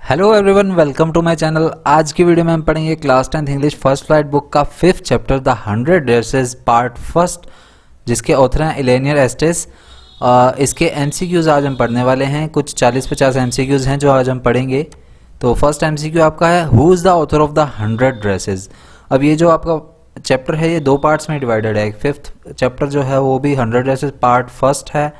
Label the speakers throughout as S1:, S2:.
S1: Hello everyone, welcome to my channel. आज की video में हम पढ़ेंगे class 10th English first flight book का 5th chapter the 100 dresses part first, जिसके ऑथर हैं इलेनियर एस्टेस। इसके एमसीक्यूज आज हम पढ़ने वाले हैं। कुछ 40-50 एमसीक्यूज हैं जो आज हम पढ़ेंगे। तो फर्स्ट एमसीक्यू आपका है, who is the author of the 100 dresses. अब ये जो आपका चैप्टर है ये दो पार्ट्स में डिवाइडेड है। 5th चैप्टर जो है वो भी 100 ड्रेसेस पार्ट फर्स्ट है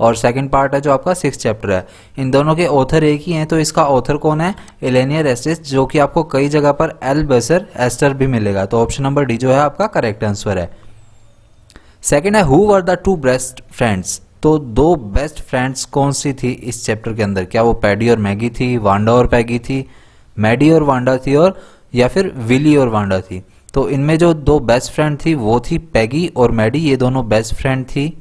S1: और सेकंड पार्ट है जो आपका 6th चैप्टर है। इन दोनों के ऑथर एक ही हैं, तो इसका ऑथर कौन है? इलेनियर एस्टेस, जो कि आपको कई जगह पर एल्बसर एस्टर भी मिलेगा। तो ऑप्शन नंबर डी जो है आपका करेक्ट आंसर है। सेकंड है, who were the two best friends. तो दो बेस्ट फ्रेंड्स कौन सी थी इस चैप्टर के अंदर? क्या वो पैडी और मैगी थी, वांडा और पैगी थी, मैडी और वांडा थी, और या फिर विली और वांडा थी? तो इनमें जो दो बेस्ट फ्रेंड थी वो थी पैगी और मैडी, ये दोनों बेस्ट फ्रेंड थी।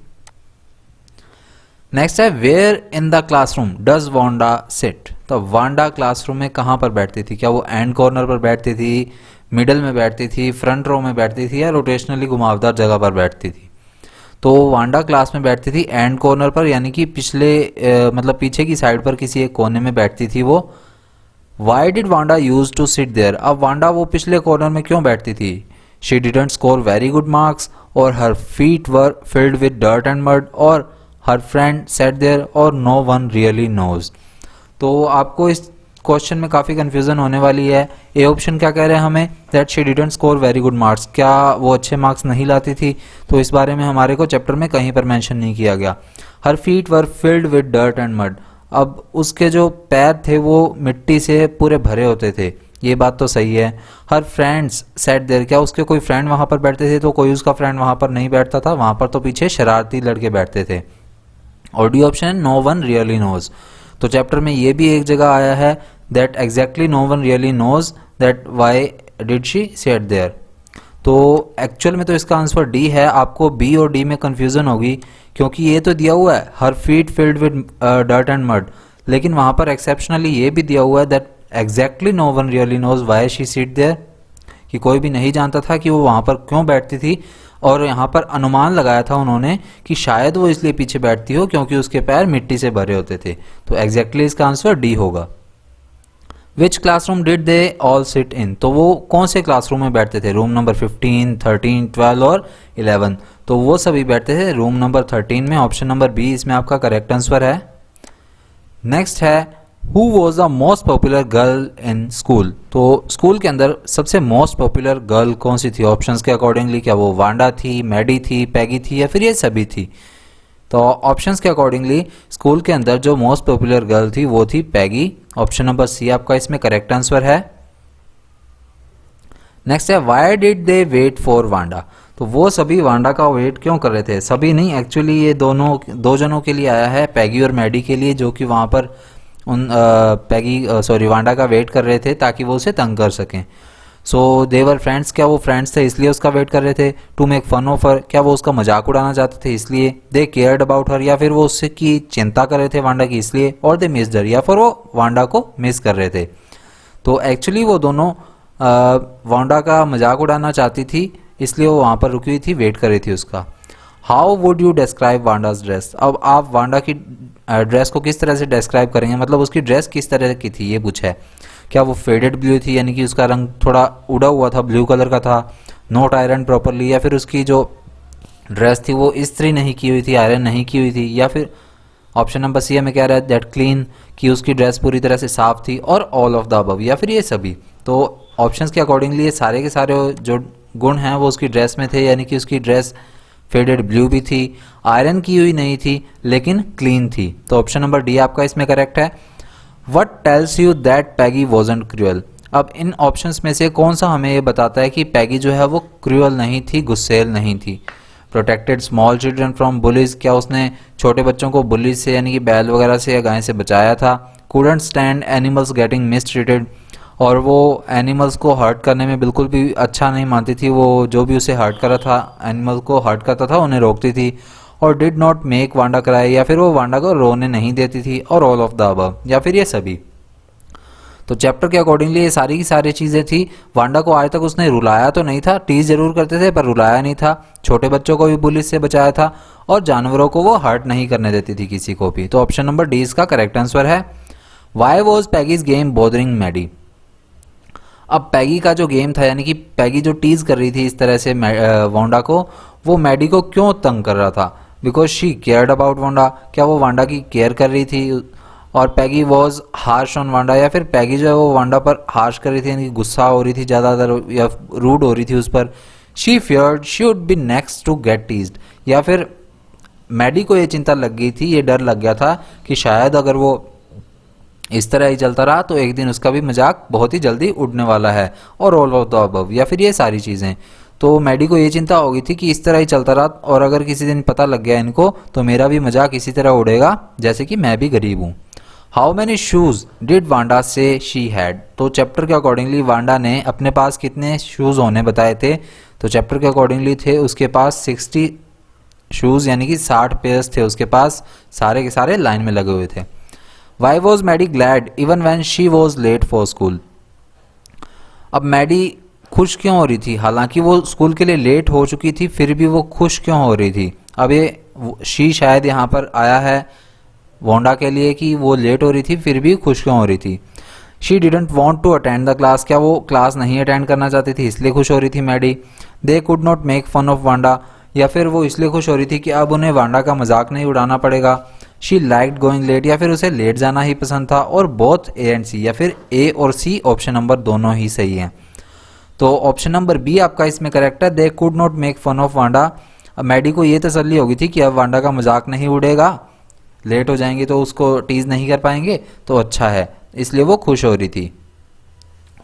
S1: नेक्स्ट है, where in the classroom does Wanda sit. तो वांडा क्लासरूम में कहाँ पर बैठती थी? क्या वो एंड कॉर्नर पर बैठती थी, मिडल में बैठती थी, फ्रंट रो में बैठती थी, या रोटेशनली घुमावदार जगह पर बैठती थी? तो वांडा क्लास में बैठती थी एंड कॉर्नर पर, यानी कि पिछले मतलब पीछे की साइड पर किसी एक कोने में बैठती थी वो। Why did Wanda use to sit there. अब वांडा वो पिछले कॉर्नर में क्यों बैठती थी? She didn't score very good marks, और her feet were filled with dirt and mud, और हर फ्रेंड सेट देयर, और नो वन रियली नोज। तो आपको इस क्वेश्चन में काफ़ी कंफ्यूजन होने वाली है। ए ऑप्शन क्या कह रहे हैं हमें? That she didn't score very good marks. क्या वो अच्छे मार्क्स नहीं लाती थी? तो इस बारे में हमारे को चैप्टर में कहीं पर मेंशन नहीं किया गया। हर feet were filled with dirt and mud. अब उसके जो पैर थे वो मिट्टी से पूरे भरे होते थे, ये बात तो सही है। Her friends sat there. क्या उसके कोई फ्रेंड वहाँ पर बैठते थे? तो कोई उसका फ्रेंड वहाँ पर नहीं बैठता था, वहाँ पर तो पीछे शरारती लड़के बैठते थे। और डी ऑप्शन है, नो वन रियली नोज। तो चैप्टर में ये भी एक जगह आया है that exactly no one really knows that why did she sat there. तो एक्चुअल में तो इसका आंसर डी है। आपको बी और डी में कंफ्यूजन होगी क्योंकि ये तो दिया हुआ है her feet filled with dirt and mud, लेकिन वहाँ पर एक्सेप्शनली ये भी दिया हुआ है that exactly no one really knows why she sit there, कि कोई भी नहीं जानता था कि वो वहाँ पर क्यों बैठती थी। और यहाँ पर अनुमान लगाया था उन्होंने कि शायद वो इसलिए पीछे बैठती हो क्योंकि उसके पैर मिट्टी से भरे होते थे। तो एग्जैक्टली इसका आंसर डी होगा। Which classroom did they all sit in. तो वो कौन से क्लासरूम में बैठते थे? रूम नंबर 15, 13, 12 और 11। तो वो सभी बैठते थे रूम नंबर 13 में। ऑप्शन नंबर बी इसमें आपका करेक्ट आंसर है। नेक्स्ट है, who was the most popular girl in school. तो स्कूल के अंदर सबसे मोस्ट पॉपुलर गर्ल कौन सी थी? ऑप्शंस के अकॉर्डिंगली क्या वो वांडा थी, मैडी थी, पैगी थी, या फिर ये सभी थी? तो ऑप्शंस के अकॉर्डिंगली स्कूल के अंदर जो मोस्ट पॉपुलर गर्ल थी वो थी पैगी। ऑप्शन नंबर सी आपका इसमें करेक्ट आंसर है। नेक्स्ट है, why did they wait for Wanda. तो वो सभी वांडा का वेट क्यों कर रहे थे? सभी नहीं, एक्चुअली ये दो जनों के लिए आया है, पैगी और मैडी के लिए, जो कि वहाँ पर उन वांडा का वेट कर रहे थे ताकि वो उसे तंग कर सकें। सो देवर फ्रेंड्स। क्या वो फ्रेंड्स थे इसलिए उसका वेट कर रहे थे? To make fun of her. क्या वो उसका मजाक उड़ाना चाहते थे इसलिए? They cared about her. या फिर वो उससे की चिंता कर रहे थे वांडा की इसलिए? और दे मिस्ड हर। या फिर वो वांडा को मिस कर रहे थे? तो एक्चुअली वो दोनों वांडा का मजाक उड़ाना चाहती थी, इसलिए वो वहाँ पर रुकी हुई थी, वेट कर रही थी उसका। How would you describe Wanda's dress. अब आप वांडा की ड्रेस को किस तरह से डिस्क्राइब करेंगे? मतलब उसकी ड्रेस किस तरह की थी ये पूछा है। क्या वो फेडेड ब्लू थी, यानी कि उसका रंग थोड़ा उड़ा हुआ था, ब्लू कलर का था, नॉट आयरन प्रॉपरली? या फिर उसकी जो ड्रेस थी वो इस्त्री नहीं की हुई थी, आयरन नहीं की हुई थी? या फिर ऑप्शन नंबर सी हमें कह रहा है दैट क्लीन, कि उसकी ड्रेस पूरी तरह से साफ थी, और ऑल ऑफ द अबव, या फिर ये सभी? तो ऑप्शंस के अकॉर्डिंगली ये सारे के सारे जो गुण हैं वो उसकी ड्रेस में थे, यानी कि उसकी ड्रेस फेडेड ब्लू भी थी, आयरन की हुई नहीं थी, लेकिन क्लीन थी। तो ऑप्शन नंबर डी आपका इसमें करेक्ट है। What tells you that Peggy wasn't cruel. अब इन ऑप्शंस में से कौन सा हमें ये बताता है कि पैगी जो है वो क्रूअल नहीं थी, गुस्सेल नहीं थी? Protected small children from bullies. क्या उसने छोटे बच्चों को बुलीज से, यानी कि बैल वगैरह से या गाय से बचाया था? Couldn't stand animals getting mistreated. और वो एनिमल्स को हर्ट करने में बिल्कुल भी अच्छा नहीं मानती थी, वो जो भी उसे हर्ट कर रहा था, एनिमल को हर्ट करता था, उन्हें रोकती थी। और did not make Wanda cry. या फिर वो वांडा को रोने नहीं देती थी, और ऑल ऑफ द अबव, या फिर ये सभी? तो चैप्टर के अकॉर्डिंगली ये सारी की सारी चीज़ें थी। वांडा को आज तक उसने रुलाया तो नहीं था, टीज जरूर करते थे पर रुलाया नहीं था, छोटे बच्चों को भी बुलिस से बचाया था, और जानवरों को वो हर्ट नहीं करने देती थी किसी को भी। तो ऑप्शन नंबर डी इसका करेक्ट आंसर है। Why was Peggy's game bothering Maddie. अब पैगी का जो गेम था, यानी कि पैगी जो टीज कर रही थी इस तरह से वांडा को, वो मैडी को क्यों तंग कर रहा था? Because she cared about Wanda, क्या वो वांडा की केयर कर रही थी? और Peggy was harsh on Wanda, या फिर पैगी जो है वो वांडा पर हार्श कर रही थी, यानी कि गुस्सा हो रही थी ज़्यादातर या रूड हो रही थी उस पर। She feared she would be next to get teased, या फिर मैडी को ये चिंता लग गई थी, ये डर लग गया था कि शायद अगर वो इस तरह ही चलता रहा तो एक दिन उसका भी मजाक बहुत ही जल्दी उड़ने वाला है, और ऑल ऑफ द अबव, या फिर ये सारी चीज़ें। तो मैडी को ये चिंता हो गई थी कि इस तरह ही चलता रहा और अगर किसी दिन पता लग गया इनको तो मेरा भी मजाक इसी तरह उड़ेगा जैसे कि मैं भी गरीब हूँ। How many shoes did Wanda से शी हैड? तो चैप्टर के अकॉर्डिंगली वांडा ने अपने पास कितने शूज़ होने बताए थे? तो चैप्टर के अकॉर्डिंगली थे उसके पास 60 शूज़, यानी कि 60 पेयर्स थे उसके पास, सारे के सारे लाइन में लगे हुए थे। Why was Maddie glad even when she was late for school? अब मैडी खुश क्यों हो रही थी? हालांकि वो स्कूल के लिए लेट हो चुकी थी फिर भी वो खुश क्यों हो रही थी? अब ये शी शायद यहाँ पर आया है वांडा के लिए कि वो लेट हो रही थी फिर भी खुश क्यों हो रही थी। She didn't want to attend the class, क्या वो क्लास नहीं अटेंड करना चाहती थी इसलिए खुश हो रही थी Maddie. They could not make fun of Wanda, या फिर वो इसलिए खुश हो रही थी कि अब उन्हें वांडा का मजाक नहीं उड़ाना पड़ेगा। शी लाइक्ड गोइंग लेट, या फिर उसे लेट जाना ही पसंद था। और बोथ ए एंड सी, या फिर ए और सी ऑप्शन नंबर दोनों ही सही हैं। तो ऑप्शन नंबर बी आपका इसमें करेक्ट है, they could not make fun of Wanda. अब मैडी को ये तसल्ली होगी थी कि अब वांडा का मजाक नहीं उड़ेगा, लेट हो जाएंगे तो उसको टीज नहीं कर पाएंगे, तो अच्छा है, इसलिए वो खुश हो रही थी।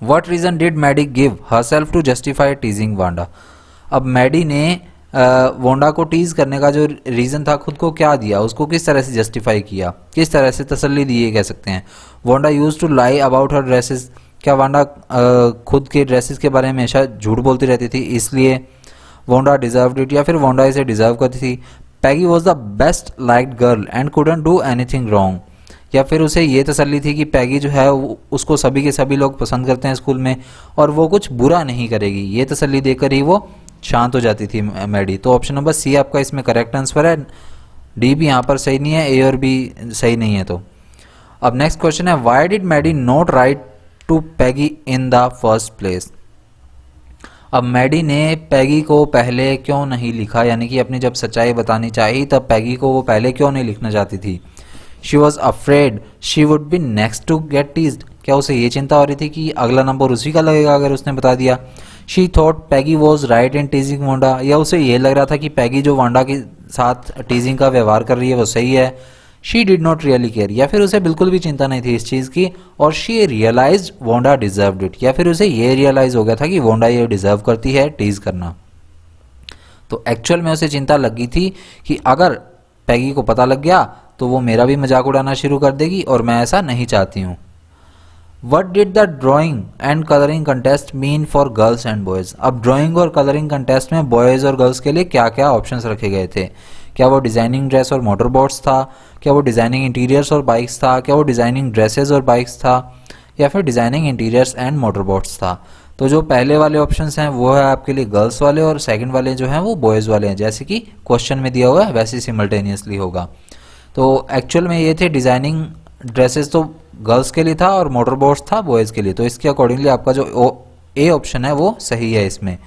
S1: What reason did Maddie give herself to justify teasing Wanda? अब मैडी ने वांडा को टीज करने का जो रीज़न था खुद को क्या दिया, उसको किस तरह से जस्टिफाई किया, किस तरह से तसल्ली दी ये कह सकते हैं। Wanda use to lie about her dresses, क्या वांडा खुद के ड्रेसेस के बारे में हमेशा झूठ बोलती रहती थी इसलिए। वांडा डिजर्व्ड इट, या फिर वांडा इसे डिजर्व करती थी। Peggy was the best liked girl and couldn't do anything wrong, या फिर उसे ये तसल्ली थी कि पैगी जो है उसको सभी के सभी लोग पसंद करते हैं स्कूल में और वो कुछ बुरा नहीं करेगी, ये तसल्ली देकर ही वो शांत हो जाती थी मैडी। तो ऑप्शन नंबर सी आपका इसमें करेक्ट आंसर है, डी भी यहाँ पर सही नहीं है, ए और बी सही नहीं है। तो अब नेक्स्ट क्वेश्चन है, why did Maddie not write to Peggy in the first place? अब मैडी ने पैगी को पहले क्यों नहीं लिखा, यानी कि अपनी जब सच्चाई बतानी चाहिए तब पैगी को वो पहले क्यों नहीं लिखना चाहती थी? She was afraid she would be next to get teased, क्या उसे ये चिंता हो रही थी कि अगला नंबर उसी का लगेगा अगर उसने बता दिया। She thought Peggy was right in टीजिंग Wanda, या उसे ये लग रहा था कि पैगी जो वांडा के साथ टीजिंग का व्यवहार कर रही है वो सही है। She did not really care, या फिर उसे बिल्कुल भी चिंता नहीं थी इस चीज़ की। और she realise Wanda deserved it, या फिर उसे ये रियलाइज हो गया था कि वांडा ये डिजर्व करती है टीज करना। तो एक्चुअल में उसे चिंता लगी थी कि अगर पैगी को पता लग गया तो वो मेरा भी मजाक उड़ाना शुरू कर देगी और मैं ऐसा नहीं चाहती हूँ। What did the drawing and colouring contest mean for girls and boys? अब ड्राइंग और कलरिंग कंटेस्ट में बॉयज़ और गर्ल्स के लिए क्या क्या ऑप्शंस रखे गए थे? क्या वो डिज़ाइनिंग ड्रेस और मोटर बोट्स था, क्या वो डिज़ाइनिंग इंटीरियर्स और बाइक्स था, क्या वो डिज़ाइनिंग ड्रेसेस और बाइक्स था, या फिर designing interiors and motor boats था? तो जो पहले वाले ऑप्शंस हैं वो है आपके लिए गर्ल्स वाले और सेकंड वाले जो हैं वो बॉयज़ वाले हैं, जैसे कि क्वेश्चन में दिया हुआ है वैसे सिमल्टेनियसली होगा। तो एक्चुअल में ये थे डिज़ाइनिंग ड्रेसेस तो गर्ल्स के लिए था और मोटर बोट्स था बॉयज़ के लिए। तो इसके अकॉर्डिंगली आपका जो ए ऑप्शन है वो सही है इसमें।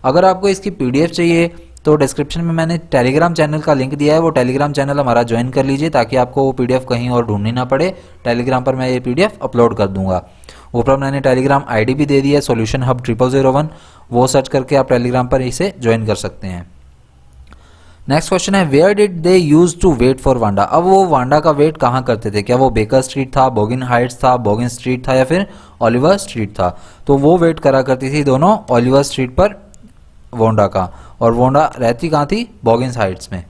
S1: अगर आपको इसकी पीडीएफ चाहिए तो डिस्क्रिप्शन में मैंने टेलीग्राम चैनल का लिंक दिया है, वो टेलीग्राम चैनल हमारा ज्वाइन कर लीजिए ताकि आपको वो पीडीएफ कहीं और ढूंढनी ना पड़े। टेलीग्राम पर मैं ये पीडीएफ अपलोड कर दूंगा। ऊपर मैंने टेलीग्राम आईडी भी दे दी है सॉल्यूशन हब 0001, वो सर्च करके आप टेलीग्राम पर इसे ज्वाइन कर सकते हैं। नेक्स्ट क्वेश्चन है, where did they use to wait for Wanda? अब वो वांडा का वेट कहाँ करते थे? क्या वो बेकर स्ट्रीट था, बोगिन हाइट्स था, बोगिन स्ट्रीट था, या फिर ओलिवर स्ट्रीट था? तो वो वेट करा करती थी दोनों ओलिवर स्ट्रीट पर वांडा का, और वांडा रहती कहाँ थी? बोगिन हाइट्स में।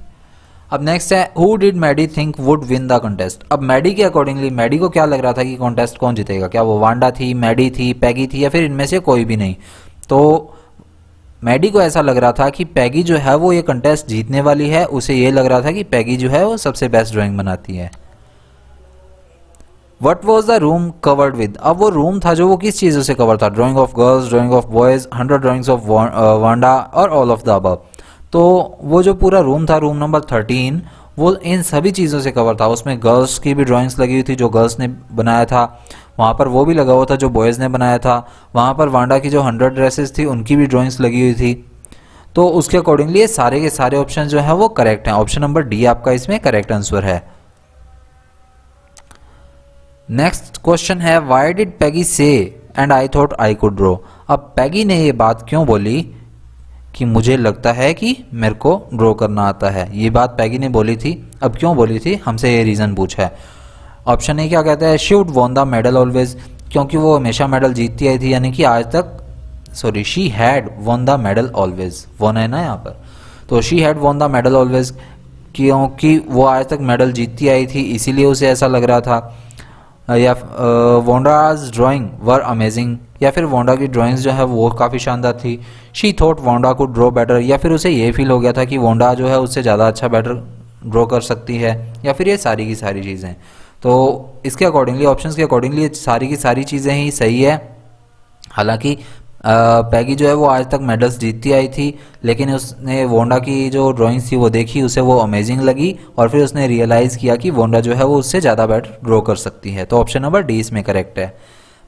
S1: अब नेक्स्ट है, who did Maddie think would win the contest? अब मैडी के अकॉर्डिंगली मैडी को क्या लग रहा था कि कॉन्टेस्ट कौन जीतेगा? क्या वो वांडा थी, मैडी थी, पैगी थी, या फिर इनमें से कोई भी नहीं? तो मैडी को ऐसा लग रहा था कि पैगी जो है वो ये कंटेस्ट जीतने वाली है, उसे ये लग रहा था कि पैगी जो है वो सबसे बेस्ट ड्राइंग बनाती है। What was the room covered with? अब वो रूम था जो वो किस चीज़ों से कवर था? Drying of girls, drying of boys, 100 drawings of Wanda और ऑल ऑफ द अबव। तो वो जो पूरा रूम था, रूम नंबर 13, वो इन सभी चीज़ों से कवर था। उसमें गर्ल्स की भी ड्राइंग्स लगी हुई थी जो गर्ल्स ने बनाया था, वहाँ पर वो भी लगा हुआ था जो बॉयज़ ने बनाया था, वहाँ पर वांडा की जो 100 ड्रेसेस थी उनकी भी ड्राइंग्स लगी हुई थी। तो उसके अकॉर्डिंगली ये सारे के सारे ऑप्शन जो है वो करेक्ट हैं। ऑप्शन नंबर डी आपका इसमें करेक्ट आंसर है। नेक्स्ट क्वेश्चन है व्हाई डिड पैगी से and I thought I could draw. अब पैगी ने ये बात क्यों बोली कि मुझे लगता है कि मेरे को ड्रॉ करना आता है, ये बात पैगी ने बोली थी। अब क्यों बोली थी, हमसे ये रीज़न पूछा है। ऑप्शन ए क्या कहता है, she would von the medal always, क्योंकि वो हमेशा मेडल जीतती आई थी, यानी कि आज तक, sorry, she had won the medal always, won है ना यहाँ पर, तो she had won the medal always, क्योंकि वो आज तक मेडल जीतती आई थी इसीलिए उसे ऐसा लग रहा था। या वोंडाज ड्राइंग वर अमेजिंग, या फिर वोंडा की ड्राइंग्स जो है वो काफ़ी शानदार थी। शी थॉट वोंडा को ड्रॉ बेटर, या फिर उसे ये फील हो गया था कि वोंडा जो है उससे ज़्यादा अच्छा बेटर ड्रॉ कर सकती है, या फिर ये सारी की सारी चीज़ें। तो इसके अकॉर्डिंगली, ऑप्शंस के अकॉर्डिंगली सारी की सारी चीज़ें ही सही है। हालांकि पैगी जो है वो आज तक मेडल्स जीतती आई थी, लेकिन उसने वोंडा की जो ड्राइंग्स थी वो देखी, उसे वो अमेजिंग लगी, और फिर उसने रियलाइज़ किया कि वोंडा जो है वो उससे ज़्यादा बेटर ड्रॉ कर सकती है। तो ऑप्शन नंबर डी इसमें करेक्ट है।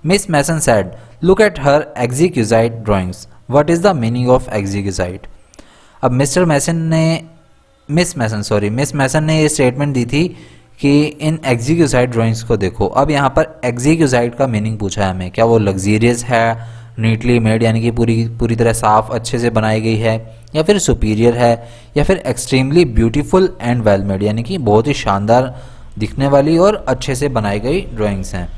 S1: Miss Mason said look at her exquisite drawings, what is the meaning of exquisite. अब मिस मैसन ने ये स्टेटमेंट दी थी कि इन एग्जीक्यूजाइट ड्राइंग्स को देखो। अब यहाँ पर एग्जीक्यूजाइट का मीनिंग पूछा है हमें, क्या वो लग्जीरियस है, नीटली मेड यानी कि पूरी तरह साफ अच्छे से बनाई गई है, या फिर सुपीरियर है, या फिर extremely beautiful and well made, यानी कि बहुत ही शानदार दिखने वाली और अच्छे से बनाई गई ड्राइंग्स हैं।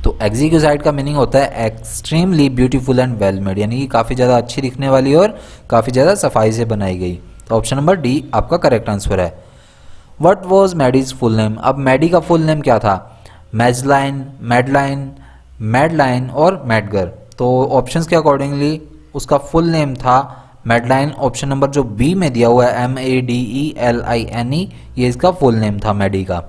S1: तो एग्जीक्यूजाइट का मीनिंग होता है extremely beautiful and well made, यानी कि काफ़ी ज़्यादा अच्छी दिखने वाली और काफ़ी ज़्यादा सफाई से बनाई गई। तो ऑप्शन नंबर डी आपका करेक्ट आंसर है। What was Maddie's full name. अब मैडी का फुल नेम क्या था, मैजलाइन, मैडलाइन और मैडगर। तो ऑप्शंस के अकॉर्डिंगली उसका फुल नेम था मैडलाइन। ऑप्शन नंबर जो बी में दिया हुआ है MADELINE, ये इसका फुल नेम था मैडी का।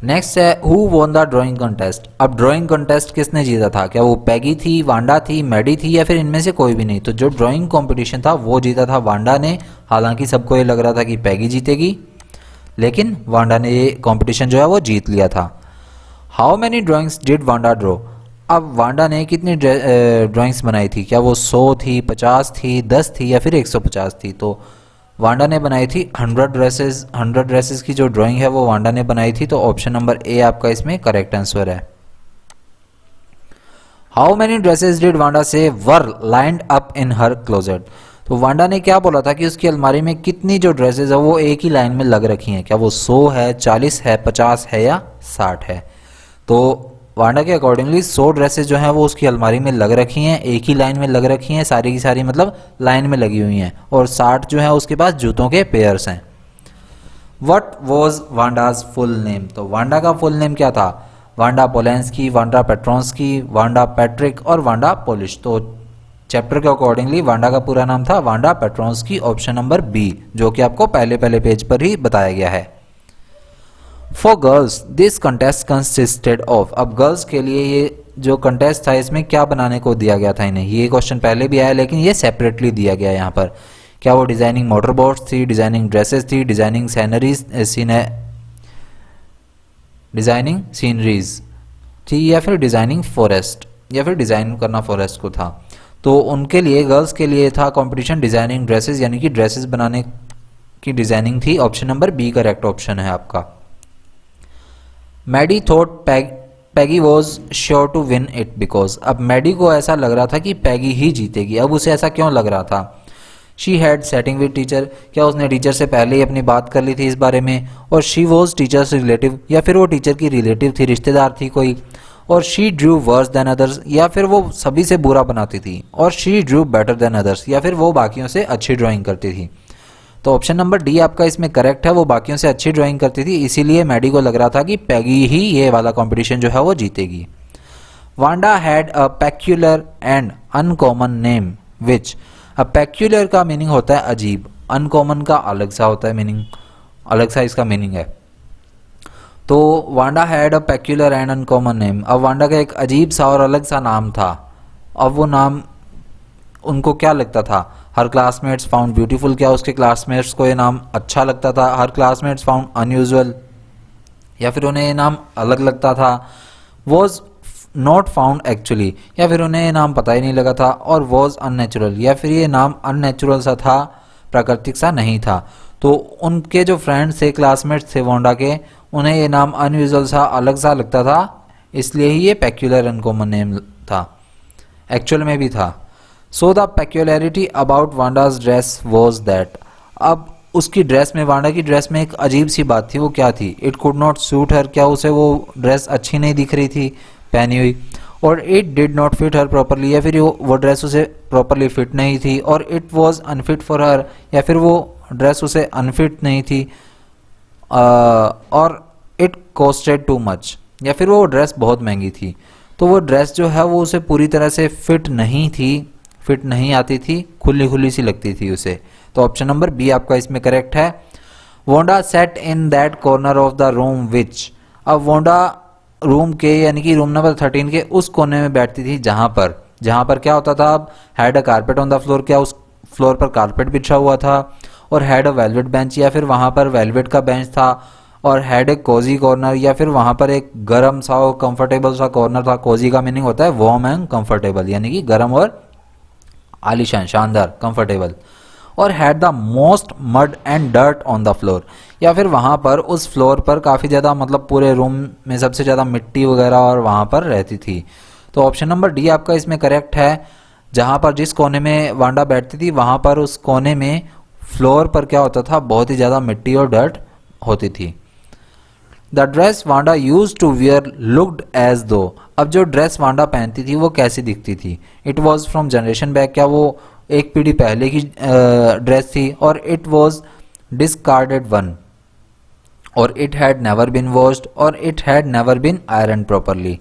S1: नेक्स्ट है who won the drawing contest. अब ड्राइंग कंटेस्ट किसने जीता था, क्या वो पैगी थी, वांडा थी, मैडी थी, या फिर इनमें से कोई भी नहीं। तो जो ड्राइंग कंपटीशन था वो जीता था वांडा ने। हालांकि सबको ये लग रहा था कि पैगी जीतेगी, लेकिन वांडा ने ये कंपटीशन जो है वो जीत लिया था। How many drawings did Wanda draw. अब वांडा ने कितनी ड्राइंग्स बनाई थी, क्या वो 100 थी, 50 थी, 10 थी, या फिर 150 थी। तो वांडा ने बनाई थी 100 ड्रेसेस की जो ड्राइंग है वो वांडा ने बनाई थी। तो ऑप्शन नंबर ए आपका इसमें करेक्ट आंसर है। How many dresses did Wanda say were lined up in her closet. तो वांडा ने क्या बोला था कि उसकी अलमारी में कितनी जो ड्रेसेस है वो एक ही लाइन में लग रखी हैं, क्या वो 100 है, 40 है, 50 है, या 60 है। तो वांडा के अकॉर्डिंगली 100 ड्रेसेस जो हैं वो उसकी अलमारी में लग रखी हैं, एक ही लाइन में लग रखी हैं, सारी की सारी मतलब लाइन में लगी हुई हैं, और 60 जो है उसके पास जूतों के पेयर्स हैं। What was Wanda's full name. तो वांडा का फुल नेम क्या था, Wanda Polenski, Wanda Petronski, Wanda Patrick और वांडा पोलिश। तो चैप्टर के अकॉर्डिंगली वांडा का पूरा नाम था Wanda Petronski, option number B, जो कि आपको पहले पेज पर ही बताया गया है। For girls this contest consisted of. अब गर्ल्स के लिए ये जो कंटेस्ट था इसमें क्या बनाने को दिया गया था इन्हें, ये क्वेश्चन पहले भी आया लेकिन ये सेपरेटली दिया गया है यहाँ पर। क्या वो डिजाइनिंग मोटर बोट्स थी, डिजाइनिंग ड्रेसेस थी, डिजाइनिंग सीनरीज थी, या फिर डिजाइनिंग फॉरेस्ट, या फिर डिजाइन करना फॉरेस्ट को था। तो उनके लिए, गर्ल्स के लिए था कंपटीशन डिजाइनिंग ड्रेसेस, यानी कि ड्रेसेस बनाने की डिजाइनिंग थी। Option number B correct option है आपका। Maddie thought Peggy was sure to win it because. अब मैडी को ऐसा लग रहा था कि पैगी ही जीतेगी। अब उसे ऐसा क्यों लग रहा था, she had setting with teacher, क्या उसने टीचर से पहले ही अपनी बात कर ली थी इस बारे में, और शी वॉज टीचर्स रिलेटिव, या फिर वो टीचर की रिलेटिव थी, रिश्तेदार थी कोई, और she Drew worse than others, या फिर वो सभी से बुरा बनाती थी, और she Drew better than others, या फिर वो बाकियों से अच्छी ड्राइंग करती थी। तो ऑप्शन नंबर डी आपका इसमें करेक्ट है, वो बाकियों से अच्छी ड्राइंग करती थी, इसीलिए मैडी को लग रहा था कि पैगी ही ये वाला कंपटीशन जो है वो जीतेगी। Wanda had a peculiar and uncommon name which. अब पेक्यूलर का मीनिंग होता है अजीब, अनकॉमन का अलग सा होता है मीनिंग, अलग सा इसका मीनिंग है। तो Wanda had a peculiar and uncommon name. अब वांडा का एक अजीब सा और अलग सा नाम था। अब वो नाम उनको क्या लगता था, हर क्लासमेट्स फाउंड ब्यूटीफुल, क्या उसके क्लासमेट्स को ये नाम अच्छा लगता था, हर क्लासमेट्स फाउंड अनयूजुअल, या फिर उन्हें ये नाम अलग लगता था, वॉज नॉट फाउंड एक्चुअली, या फिर उन्हें ये नाम पता ही नहीं लगा था, और वॉज अननेचुरल, या फिर ये नाम अननेचुरल सा था, प्राकृतिक सा नहीं था। तो उनके जो फ्रेंड्स थे, क्लासमेट्स थे वोंडा के, उन्हें ये नाम अनयूजुअल सा, अलग सा लगता था, इसलिए ही ये पेक्यूलर अनकॉमन नेम था, एक्चुअल में भी था। So the peculiarity about Wanda's dress was that, अब उसकी ड्रेस में, वांडा की ड्रेस में एक अजीब सी बात थी, वो क्या थी, इट कुड नॉट सूट हर, क्या उसे वो ड्रेस अच्छी नहीं दिख रही थी पहनी हुई, और it did not fit her properly, या फिर वो ड्रेस उसे प्रॉपरली फिट नहीं थी, और it was unfit for her, या फिर वो ड्रेस उसे अनफिट नहीं थी, और इट कॉस्टेड टू मच, या फिर वो ड्रेस बहुत महंगी थी। तो वो ड्रेस जो है वो उसे पूरी तरह से फिट नहीं थी, फिट नहीं आती थी, खुली खुली सी लगती थी उसे। तो ऑप्शन नंबर बी आपका इसमें करेक्ट है। Wanda set in that corner of the room which, अब वोंडा रूम के यानी कि रूम नंबर 13 के उस कोने में बैठती थी जहां पर क्या होता था, अब had a carpet on the floor, क्या उस फ्लोर पर कारपेट बिछा हुआ था, और हैड अ वेलवेट बेंच, या फिर वहां पर वेलवेट का बेंच था, और हैड ए कोजी कॉर्नर, या फिर वहां पर एक गर्म सा और कंफर्टेबल सा कॉर्नर था। कोजी का मीनिंग होता है वार्म एंड कंफर्टेबल, यानी कि गर्म और आलीशान, शानदार, कंफर्टेबल, और had the most mud and dirt on the floor, या फिर वहां पर उस फ्लोर पर काफ़ी ज़्यादा, मतलब पूरे रूम में सबसे ज़्यादा मिट्टी वगैरह और वहां पर रहती थी। तो ऑप्शन नंबर डी आपका इसमें करेक्ट है। जहां पर जिस कोने में वांडा बैठती थी वहां पर उस कोने में फ्लोर पर क्या होता था, बहुत ही ज़्यादा मिट्टी और डर्ट होती थी। The dress Wanda use to wear looked as though, अब जो ड्रेस वांडा पहनती थी वो कैसी दिखती थी, it was from generation back, क्या वो एक पीढ़ी पहले की ड्रेस थी, और इट वॉज डिस्कार्डेड वन, और it had never been washed, और it had never been iron properly.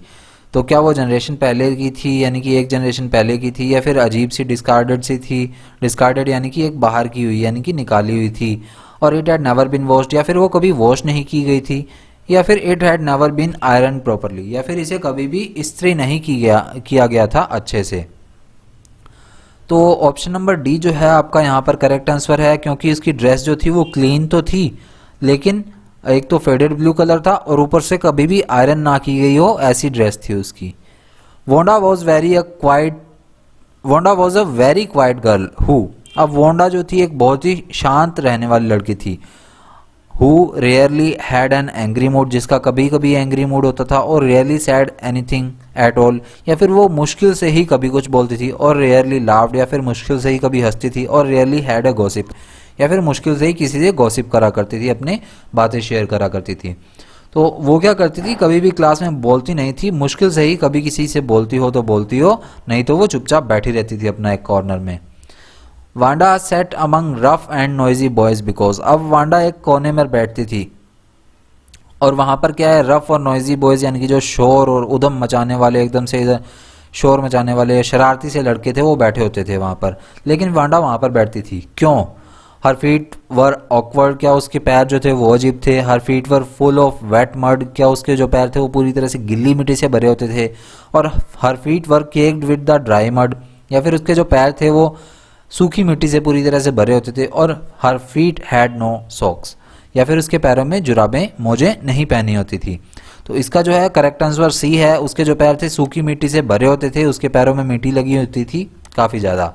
S1: तो क्या वो जनरेशन पहले की थी, यानी कि एक जनरेशन पहले की थी, या फिर अजीब सी डिस्कार्डेड सी थी, डिस्कार्डेड यानी कि एक बाहर की हुई, यानी कि निकाली हुई थी, और it had never been washed, या फिर वो कभी वॉश नहीं की गई थी, या फिर it had never been iron properly, या फिर इसे कभी भी इस्त्री नहीं किया गया था अच्छे से। तो ऑप्शन नंबर डी जो है आपका यहाँ पर करेक्ट आंसर है, क्योंकि इसकी ड्रेस जो थी वो क्लीन तो थी, लेकिन एक तो फेडेड ब्लू कलर था और ऊपर से कभी भी आयरन ना की गई हो, ऐसी ड्रेस थी उसकी। Wanda was a very quite girl who, अब वोंडा जो थी एक बहुत ही शांत रहने वाली लड़की थी, who rarely had an angry mood, जिसका कभी कभी एंग्री मूड होता था, और rarely sad anything at all, या फिर वो मुश्किल से ही कभी कुछ बोलती थी, और रेयरली लाव्ड, या फिर मुश्किल से ही कभी हंसती थी, और रेयरली हैड अ गॉसिप, या फिर मुश्किल से ही किसी से गॉसिप करा करती थी, अपने बातें शेयर करा करती थी। तो वो क्या करती थी, कभी भी क्लास में बोलती नहीं थी, मुश्किल से ही कभी किसी से बोलती हो तो बोलती हो, नहीं तो वो चुपचाप बैठी रहती थी अपना एक कॉर्नर में। Wanda set among rough and noisy boys because, अब वांडा एक कोने में बैठती थी, और वहां पर क्या है, रफ और नॉइजी बॉयज यानी कि जो शोर और उधम मचाने वाले, एकदम से शोर मचाने वाले शरारती से लड़के थे वो बैठे होते थे वहां पर, लेकिन वांडा वहां पर बैठती थी, क्यों? हर फीट वर ऑकवर्ड, क्या उसके पैर जो थे वो अजीब थे, her feet were full of wet mud, क्या उसके जो पैर थे वो पूरी तरह से गिल्ली मिट्टी से भरे होते थे, और her feet were caked with the dry mud, या फिर उसके जो पैर थे वो सूखी मिट्टी से पूरी तरह से भरे होते थे, और her feet had no socks, या फिर उसके पैरों में जुराबें, मोजे नहीं पहनी होती थी। तो इसका जो है करेक्ट आंसर सी है, उसके जो पैर थे सूखी मिट्टी से भरे होते थे, उसके पैरों में मिट्टी लगी होती थी काफ़ी ज़्यादा।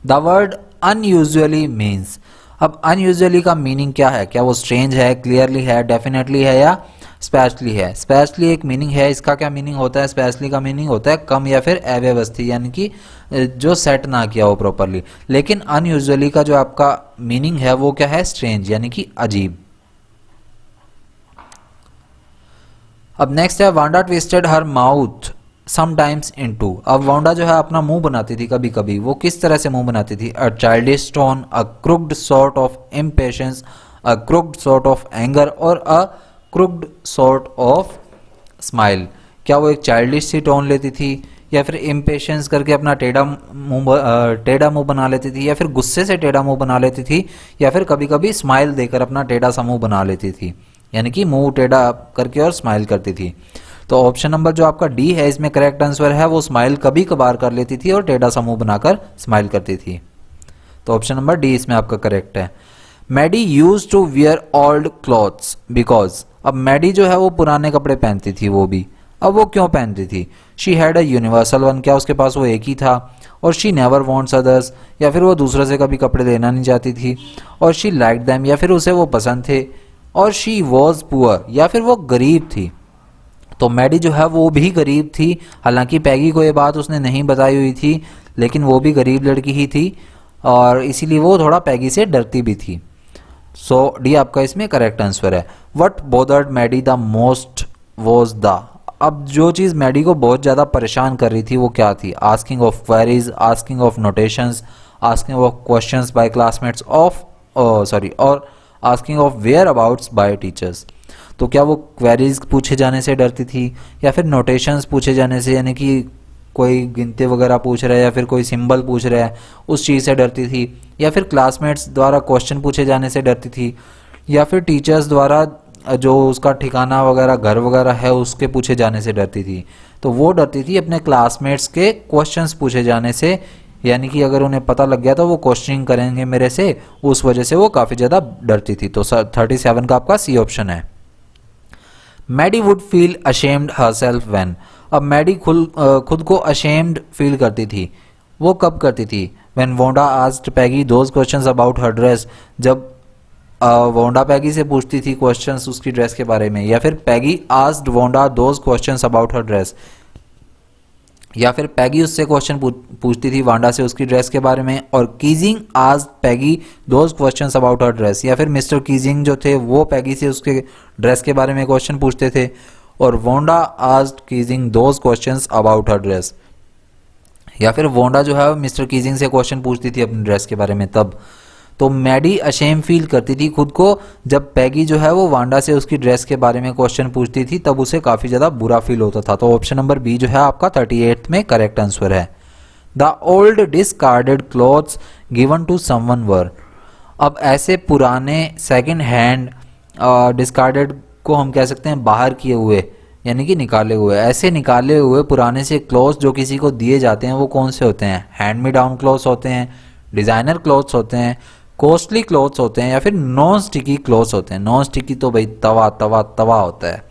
S1: द वर्ड अनयूजुअली मीन्स, अब अनयूजुअली का मीनिंग क्या है, क्या वो स्ट्रेंज है, क्लियरली है, डेफिनेटली है, या स्पेशली है? स्पेशली एक मीनिंग है, इसका क्या मीनिंग होता है? स्पेशली का मीनिंग होता है कम या फिर अव्यवस्थित, यानी कि जो सेट ना किया हो प्रॉपरली। लेकिन अनयूजुअली का जो आपका मीनिंग है वो क्या है? स्ट्रेंज, यानी कि अजीब। अब नेक्स्ट है वांडा ट्विस्टेड हर माउथ समटाइम्स इनटू, अब वांडा जो है अपना मुंह बनाती थी कभी कभी, वो किस तरह से मुंह बनाती थी? A childish tone, a crooked sort of impatience, a crooked sort of anger, और a crooked sort of smile. क्या वो एक चाइल्डिश सी टोन लेती थी, या फिर इम्पेशंस करके अपना टेढ़ा मुंह बना लेती थी, या फिर गुस्से से टेढ़ा मुंह बना लेती थी, या फिर कभी कभी स्माइल देकर अपना टेढ़ा सा मुंह बना लेती थी, यानी कि मुंह टेढ़ा करके और स्माइल करती थी। तो ऑप्शन नंबर जो आपका डी है इसमें करेक्ट आंसर है, वो स्माइल कभी कभार कर लेती थी और टेढ़ा सा मुंह बनाकर स्माइल करती थी। तो ऑप्शन नंबर डी इसमें आपका करेक्ट है। Maddie use to wear old clothes because, अब मैडी जो है वो पुराने कपड़े पहनती थी, वो भी अब वो क्यों पहनती थी? She had a universal one, क्या उसके पास वो एक ही था? और शी नेवर वॉन्ट्स अदर्स, या फिर वो दूसरे से कभी कपड़े लेना नहीं चाहती थी? और शी लाइक दैम, या फिर उसे वो पसंद थे? और शी वॉज पुअर, या फिर वो गरीब थी? तो मैडी जो है वो भी गरीब थी, हालांकि पैगी को ये बात उसने नहीं बताई हुई थी, लेकिन वो भी गरीब लड़की ही थी और इसीलिए वो थोड़ा पैगी से डरती भी थी। सो डी आपका इसमें करेक्ट आंसर है। What bothered Maddie the most was the, अब जो चीज़ मैडी को बहुत ज़्यादा परेशान कर रही थी वो क्या थी? Asking of queries, asking of notations, asking of questions by classmates of और asking of whereabouts by teachers. तो क्या वो क्वेरीज पूछे जाने से डरती थी, या फिर नोटेशंस पूछे जाने से, यानी कि कोई गिनती वगैरह पूछ रहा है या फिर कोई सिंबल पूछ रहा है उस चीज़ से डरती थी, या फिर क्लासमेट्स द्वारा क्वेश्चन पूछे जाने से डरती थी, या फिर टीचर्स द्वारा जो उसका ठिकाना वगैरह घर वगैरह है उसके पूछे जाने से डरती थी? तो वो डरती थी अपने क्लासमेट्स के क्वेश्चंस पूछे जाने से, यानी कि अगर उन्हें पता लग गया तो वो क्वेश्चनिंग करेंगे मेरे से, उस वजह से वो काफ़ी ज़्यादा डरती थी। तो 37 का आपका सी ऑप्शन है। Maddy would feel ashamed herself when, अब मैडी खुद को अशेम्ड फील करती थी, वो कब करती थी? When Wanda asked Peggy those questions about her dress, जब वोंडा पैगी से पूछती थी क्वेश्चंस उसकी ड्रेस के बारे में, या फिर Peggy asked Wanda those questions about her dress, या फिर पैगी उससे क्वेश्चन पूछती थी वांडा से उसकी ड्रेस के बारे में, और Keesing asked Peggy those questions about her dress, या फिर मिस्टर कीजिंग जो थे वो पैगी से उसके ड्रेस के बारे में क्वेश्चन पूछते थे, और Wanda asked Keesing those questions about her dress, या फिर वोंडा जो है मिस्टर कीजिंग से क्वेश्चन पूछती थी अपनी ड्रेस के बारे में तब। तो मैडी अशेम फील करती थी खुद को जब पैगी जो है वो वांडा से उसकी ड्रेस के बारे में क्वेश्चन पूछती थी, तब उसे काफ़ी ज़्यादा बुरा फील होता था। तो ऑप्शन नंबर बी जो है आपका 38 में करेक्ट आंसर है। The old discarded clothes given to someone were, अब ऐसे पुराने सेकंड हैंड डिस्कार्डेड को हम कह सकते हैं बाहर किए हुए, यानी कि निकाले हुए, ऐसे निकाले हुए पुराने से क्लॉथ्स जो किसी को दिए जाते हैं वो कौन से होते हैं? हैंड मी डाउन क्लॉथ्स होते हैं, डिज़ाइनर क्लॉथ्स होते हैं, कॉस्टली क्लॉथ्स होते हैं, या फिर नॉन स्टिकी क्लॉथ्स होते हैं। नॉन स्टिकी तो भाई तवा तवा तवा होता है।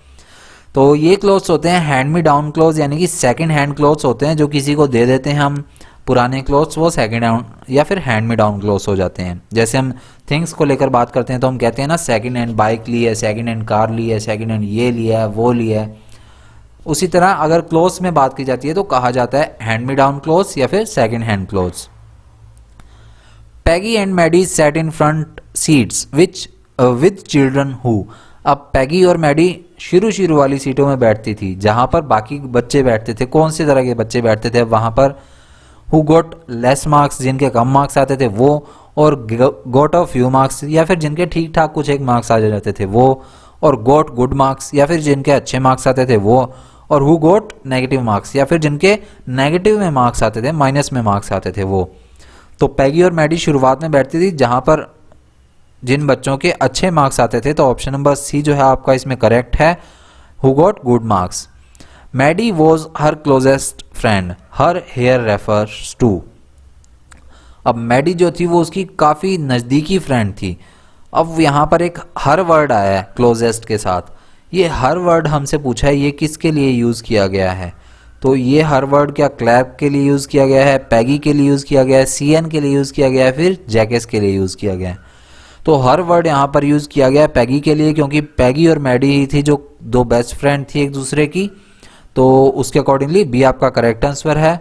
S1: तो ये क्लॉथ्स होते हैं हैंड मी डाउन क्लॉथ्स, यानी कि सेकंड हैंड क्लॉथ्स होते हैं जो किसी को दे देते हैं हम पुराने क्लॉथ्स, वो सेकंड हैंड या फिर हैंड मी डाउन क्लॉथ्स हो जाते हैं। जैसे हम थिंग्स को लेकर बात करते हैं तो हम कहते हैं ना सेकंड हैंड बाइक ली है, सेकंड हैंड कार ली है, सेकंड हैंड ये लिया है वो लिया है। उसी तरह अगर क्लॉथ्स में बात की जाती है तो कहा जाता है हैंड मी डाउन क्लॉथ्स या फिर second hand clothes. Peggy and Maddy sat in front seats which with children who, अब पैगी और मैडी शुरू वाली सीटों में बैठती थी जहां पर बाकी बच्चे बैठते थे। कौन से तरह के बच्चे बैठते थे वहां पर? हु गोट लेस मार्क्स, जिनके कम मार्क्स आते थे वो, और गोट अ फ्यू मार्क्स, या फिर जिनके ठीक ठाक कुछ एक मार्क्स आ जाते थे वो, और गोट गुड मार्क्स, या फिर जिनके अच्छे मार्क्स आते थे वो, और हु गोट नेगेटिव मार्क्स, या फिर जिनके नेगेटिव में मार्क्स आते थे, माइनस में मार्क्स आते थे वो। तो पैगी और मैडी शुरुआत में बैठती थी जहां पर जिन बच्चों के अच्छे मार्क्स आते थे। तो ऑप्शन नंबर सी जो है आपका इसमें करेक्ट है, who got good marks. Maddy was her closest friend, her here refers to, अब मैडी जो थी वो उसकी काफ़ी नज़दीकी फ्रेंड थी। अब यहाँ पर एक हर वर्ड आया है क्लोजेस्ट के साथ, ये हर वर्ड हमसे पूछा है ये किसके लिए यूज़ किया गया है। तो ये हर वर्ड क्या क्लैप के लिए यूज़ किया गया है, पैगी के लिए यूज़ किया गया है, सीएन के लिए यूज़ किया गया है, फिर जैकेस के लिए यूज़ किया गया है। तो हर वर्ड यहाँ पर यूज़ किया गया है पैगी के लिए, क्योंकि पैगी और मैडी ही थी जो दो बेस्ट फ्रेंड थी एक दूसरे की। तो उसके अकॉर्डिंगली बी आपका करेक्ट आंसर है।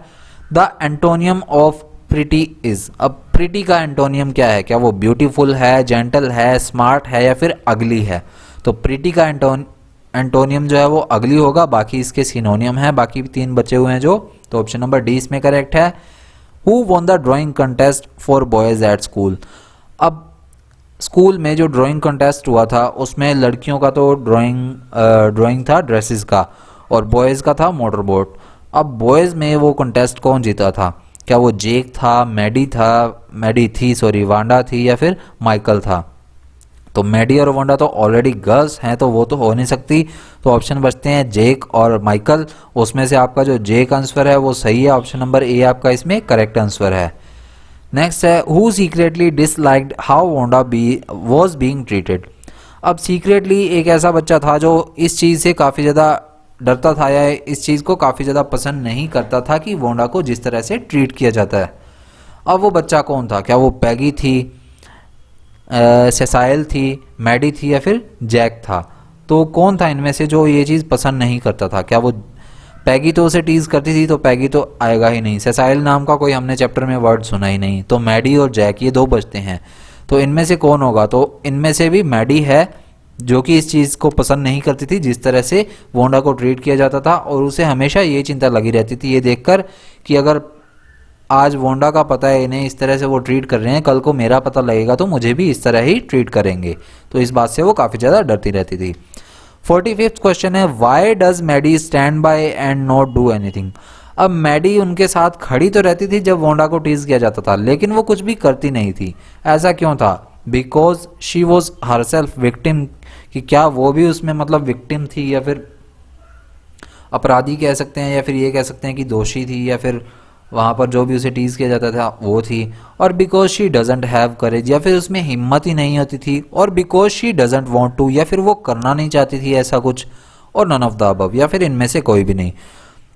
S1: The antonym of pretty is, अब प्रिटी का एंटोनियम क्या है? क्या वो ब्यूटीफुल है, जेंटल है, स्मार्ट है, या फिर अगली है? तो प्रिटी का एंटोनियम जो है वो अगली होगा, बाकी इसके सिनोनियम है, बाकी तीन बचे हुए हैं जो। तो ऑप्शन नंबर डी इसमें करेक्ट है। Who won the drawing contest for boys at school, अब स्कूल में जो ड्राइंग कंटेस्ट हुआ था उसमें लड़कियों का तो ड्राइंग था ड्रेसेस का, और बॉयज़ का था मोटर बोट। अब बॉयज़ में वो कंटेस्ट कौन जीता था? क्या वो जेक था, मैडी थी, वांडा थी, या फिर माइकल था? तो मैडी और वांडा तो ऑलरेडी गर्ल्स हैं, तो वो तो हो नहीं सकती। तो ऑप्शन बचते हैं जेक और माइकल। उसमें से आपका जो जेक आंसर है वो सही है, ऑप्शन नंबर ए आपका इसमें करेक्ट आंसर है। नेक्स्ट है who secretly disliked how Wanda was being treated. अब सीक्रेटली एक ऐसा बच्चा था जो इस चीज़ से काफ़ी ज़्यादा डरता था या इस चीज़ को काफ़ी ज़्यादा पसंद नहीं करता था कि वांडा को जिस तरह से ट्रीट किया जाता है। अब वो बच्चा कौन था? क्या वो पैगी थी, सेसाइल थी, मैडी थी या फिर जैक था? तो कौन था इनमें से जो ये चीज़ पसंद नहीं करता था? क्या वो पैगी तो उसे टीज करती थी, तो पैगी तो आएगा ही नहीं। सेसाइल नाम का कोई हमने चैप्टर में वर्ड सुना ही नहीं। तो मैडी और जैक ये दो बचते हैं, तो इनमें से कौन होगा? तो इनमें से भी मैडी है जो कि इस चीज़ को पसंद नहीं करती थी जिस तरह से वांडा को ट्रीट किया जाता था, और उसे हमेशा ये चिंता लगी रहती थी ये देखकर कि अगर आज वांडा का पता है इन्हें इस तरह से वो ट्रीट कर रहे हैं, कल को मेरा पता लगेगा तो मुझे भी इस तरह ही ट्रीट करेंगे। तो इस बात से वो काफ़ी ज़्यादा डरती रहती थी। 45th क्वेश्चन है why does Maddy stand by and not do anything. अब मैडी उनके साथ खड़ी तो रहती थी जब वांडा को टीज किया जाता था, लेकिन वो कुछ भी करती नहीं थी। ऐसा क्यों था? Because she was herself victim, कि क्या वो भी उसमें मतलब विक्टिम थी या फिर अपराधी कह सकते हैं, या फिर ये कह सकते हैं कि दोषी थी, या फिर वहाँ पर जो भी उसे टीज किया जाता था वो थी। और because she doesn't have courage, या फिर उसमें हिम्मत ही नहीं होती थी। और because she doesn't want to, या फिर वो करना नहीं चाहती थी ऐसा कुछ। और नन ऑफ द अबव, या फिर इनमें से कोई भी नहीं।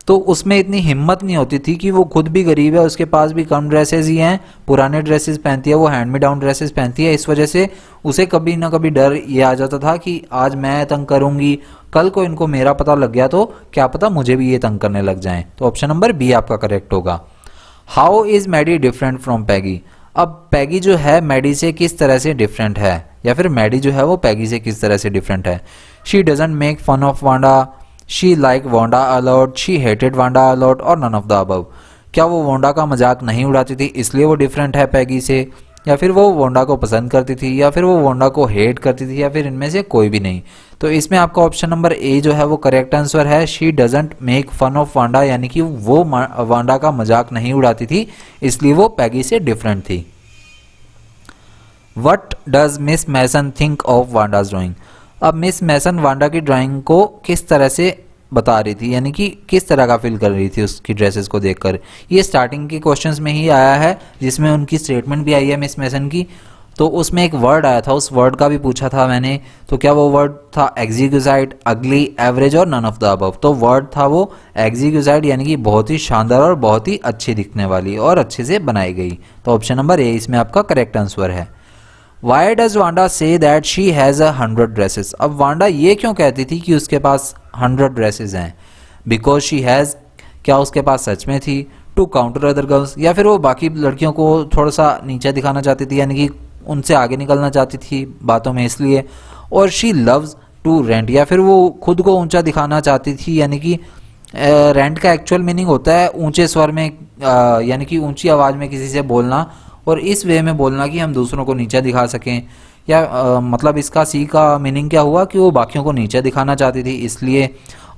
S1: तो उसमें इतनी हिम्मत नहीं होती थी कि वो खुद भी गरीब है, उसके पास भी कम ड्रेसेस ही हैं, पुराने ड्रेसेस पहनती है, वो हैंड मी डाउन ड्रेसेस पहनती है। इस वजह से उसे कभी ना कभी डर ये आ जाता था कि आज मैं तंग करूंगी, कल को इनको मेरा पता लग गया तो क्या पता मुझे भी ये तंग करने लग जाएं। तो ऑप्शन नंबर बी आपका करेक्ट होगा। How is Maddie different from Peggy. अब पैगी जो है मैडी से किस तरह से डिफरेंट है, या फिर मैडी जो है वो पैगी से किस तरह से डिफरेंट है? She doesn't make fun of Wanda, she like Wanda a lot, she hated Wanda a lot, और नन ऑफ द अबव। क्या वो वांडा का मजाक नहीं उड़ाती थी इसलिए वो डिफरेंट है पैगी से, या फिर वो वांडा को पसंद करती थी, या फिर वो वांडा को हेट करती थी, या फिर इनमें से कोई भी नहीं? तो इसमें आपका ऑप्शन नंबर ए जो है वो करेक्ट आंसर है। She doesn't make fun of Wanda, यानी कि वो वांडा का मजाक नहीं उड़ाती थी, इसलिए वो पैगी से डिफरेंट थी। What does Miss Mason think of Wanda's drawing. अब मिस मैसन वांडा की ड्राइंग को किस तरह से बता रही थी, यानी कि किस तरह का फील कर रही थी उसकी ड्रेसेस को देखकर? ये स्टार्टिंग के क्वेश्चंस में ही आया है जिसमें उनकी स्टेटमेंट भी आई है मिस मैसन की। तो उसमें एक वर्ड आया था, उस वर्ड का भी पूछा था मैंने। तो क्या वो वर्ड था एग्जीक्यूजाइड, अगली, एवरेज और नन ऑफ द अबव? तो वर्ड था वो एग्जीक्यूजाइड, यानी कि बहुत ही शानदार और बहुत ही अच्छी दिखने वाली और अच्छे से बनाई गई। तो ऑप्शन नंबर ए इसमें आपका करेक्ट आंसर है। Why does Wanda say that she has 100 dresses. अब वांडा ये क्यों कहती थी कि उसके पास 100 ड्रेसेस हैं? बिकॉज शी हैज़, क्या उसके पास सच में थी? टू काउंटर अदर गर्ल्स, या फिर वो बाकी लड़कियों को थोड़ा सा नीचे दिखाना चाहती थी, यानी कि उनसे आगे निकलना चाहती थी बातों में इसलिए? और शी लव्स टू रेंट, या फिर वो खुद को ऊंचा दिखाना चाहती थी, यानी कि रेंट का एक्चुअल मीनिंग होता है ऊंचे स्वर में, यानी कि ऊंची आवाज़ में किसी से बोलना, और इस वे में बोलना कि हम दूसरों को नीचा दिखा सकें। या मतलब इसका सी का मीनिंग क्या हुआ कि वो बाकियों को नीचा दिखाना चाहती थी इसलिए।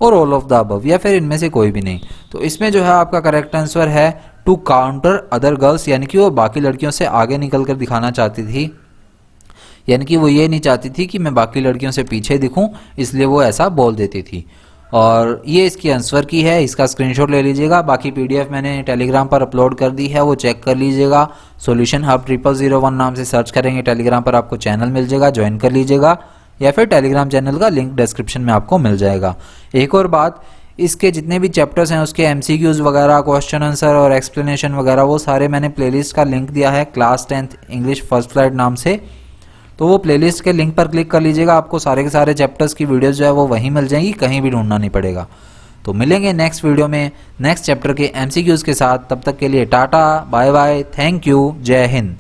S1: और ऑल ऑफ द अबव, या फिर इनमें से कोई भी नहीं? तो इसमें जो है आपका करेक्ट आंसर है टू काउंटर अदर गर्ल्स, यानी कि वो बाकी लड़कियों से आगे निकल कर दिखाना चाहती थी, यानी कि वो ये नहीं चाहती थी कि मैं बाकी लड़कियों से पीछे दिखूं, इसलिए वो ऐसा बोल देती थी। और ये इसकी आंसर की है, इसका स्क्रीनशॉट ले लीजिएगा। बाकी पीडीएफ मैंने टेलीग्राम पर अपलोड कर दी है, वो चेक कर लीजिएगा। सॉल्यूशन हब 0001 नाम से सर्च करेंगे टेलीग्राम पर, आपको चैनल मिल जाएगा, ज्वाइन कर लीजिएगा, या फिर टेलीग्राम चैनल का लिंक डिस्क्रिप्शन में आपको मिल जाएगा। एक और बात, इसके जितने भी चैप्टर्स हैं उसके MCQs वगैरह, क्वेश्चन आंसर और एक्सप्लेनेशन वगैरह, वो सारे मैंने प्लेलिस्ट का लिंक दिया है class 10th English first flight नाम से। तो वो प्लेलिस्ट के लिंक पर क्लिक कर लीजिएगा, आपको सारे के सारे चैप्टर्स की वीडियोस जो है वो वहीं मिल जाएंगी, कहीं भी ढूंढना नहीं पड़ेगा। तो मिलेंगे नेक्स्ट वीडियो में नेक्स्ट चैप्टर के MCQs के साथ। तब तक के लिए टाटा, बाय बाय, थैंक यू, जय हिंद।